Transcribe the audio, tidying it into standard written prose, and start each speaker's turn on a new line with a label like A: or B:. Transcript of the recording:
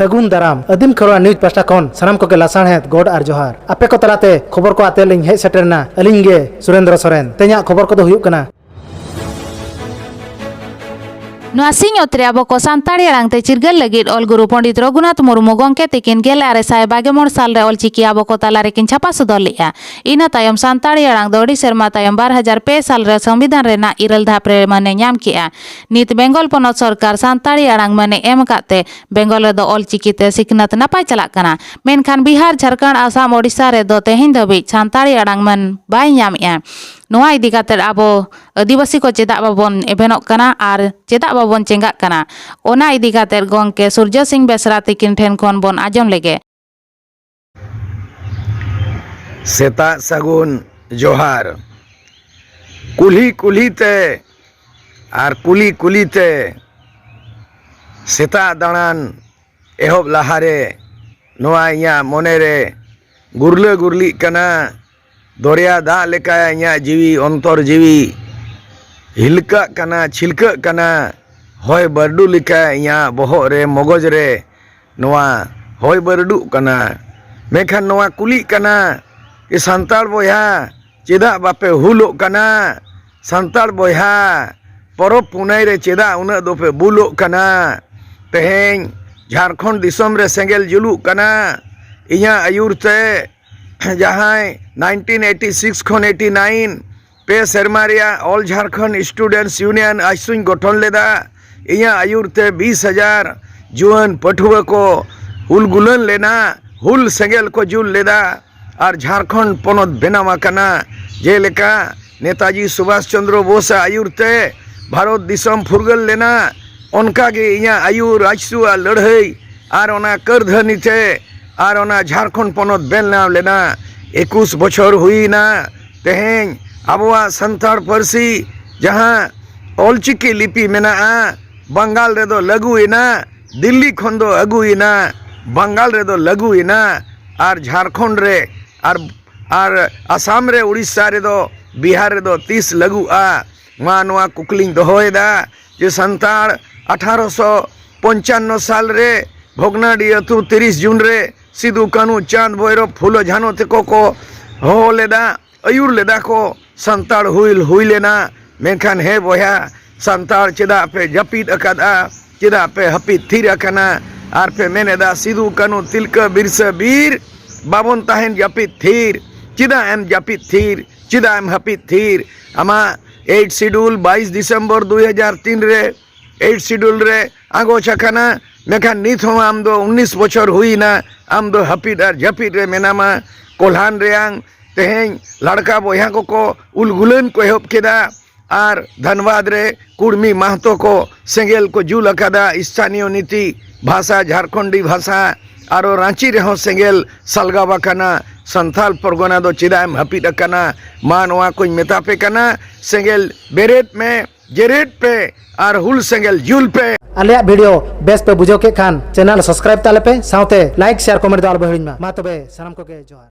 A: सगुन दाराम आदिम Kharwa news pasta खन सानाम को लासाणहेद गोड आर जोहार आपे को तलाते खबर को आते लिंग हेज सेटरना अलिंग गे सुरेंद्र सोरेन ते냐 खबर को दो हुयुग कना
B: सिंहत्रे अब को सानताड़ी आड़ांगते चिरगल लगित ऑल गुरु पंडित रघुनाथ मुर्मू गंके तिकिन 1922 साल रे ऑलचिकी अब को ताला रे किन छापा सदर लेआ इना तायम सानताड़ी आड़ांग दो सेरमा तायम 2002 साल रे संविधान रेना इरल धाप रे माने ᱧᱟᱢ केआ नित बेंगल पनत सरकार सानताड़ी आड़ांग माने एम काते बेंगल रे दो ऑलचिकी ते सिखनत नापाय चलाक कना मेनखान बिहार झारखंड आसाम ओडिशा रे दो तेहिन दबि सानताड़ी आड़ांग मान बाय ᱧᱟᱢᱮᱜᱼᱟ नोआ इदी काते आबो आदिवासी को चेदा बाबन एभेनोग कना आर चेदा बाबन चेंगाक कना ओना इदी काते गंके सूर्य सिंह बेसरा तिकिन ठेन खन बन आजम लेगे
C: सेता सगुन जोहार कुली कुलीते आर कुली कुलीते सेता दाणान एहब लहारे नोआ इया मोनेरे गुरले गुरली कना दरिया दा लेका इया जीवी अंतर जीवी हिलका कना छिलका कना होय बरडू लेका इया बोहग रे मगज रे नोआ होय बरडू कना मेखान नोआ कुली कना कि सान्ताड़ बोया चेदा बापे हुलो कना सान्ताड़ बोया परब पुनाई रे चेदा उना दोपे बुलो कना तेहें झारखंड दिसम रे सेंगेल जुलू कना इया आयुरते जहाँ 1986 खन 89 पे सेरमारिया ऑल झारखंड स्टूडेंट्स यूनियन आइसुन गठन लेदा इया आयुरते 20,000 जुआन पठुआ को हुल गुलन लेना हुल सेंगेल को जुल लेदा और झारखंड पनत बेनामा कना जेलेका नेताजी सुभाष चंद्र बोस आयुरते भारत दिसम फुरगल लेना उनका गे इया आयुर आइसुआ लड़ाई और ओना करधनी थे और ओना झारखंड पनत बेलना लेना 21 बछर हुईना तेहें आबुआ संताड़ पारसी जहाँ ऑलचिकी लिपि मेना बंगाल रे दो लगुइना दिल्ली खन दो अगुइना बंगाल रे दो लगुइना और झारखंड रे और आसाम रे उड़ीसा रे दो बिहार रे दो 30 लगुआ मा नोआ कुकलिंग दोहोयदा जे संताड़ 1855 साल रे भोगनाडी अतु 30 जून रे सिदू कानू चांद भैरव फूलो झानो तेको को हो लेदा आयुर लेदा को संताड़ हुई लेना मेखान हे बोया संताड़ चेदा पे जपीद अकादा चेदा पे हपीद थीर अकना आर पे मेनेदा सिदू कानू तिलका बिरसा बीर बाबन ताहेन जपीद थीर चेदा एम जपीद थीर चेदा एम हपीद थीर आमा 8 शेड्यूल 22 दिसंबर 2003 रे 8 शेड्यूल रे आगो छकना मेखान नित हो आम दो 19 बछर हुईना आम दो हपीद और जपीद रे मेनामा कोल्हान रेयांग तेहें लड़का बोया को उलगुलन को एहब केदा और धनबाद रे कुर्मी महतो को सेंगेल को जुल अकादा स्थानीय नीति भाषा झारखंडी भाषा और रांची रेहो सेंगेल सलगावा कना संथाल परगना दो चिदाम हपीद अकना मा नोआ को मेतापे कना सेंगेल बेरेट में जेरेट पे और हुल सेंगेल जुल पे
A: आलिया वीडियो बेस पे बुझो के खान चैनल सब्सक्राइब ताले पे साउते लाइक शेयर कमेंट दाल बहिड़िन मा तबे सनम को के जोहार।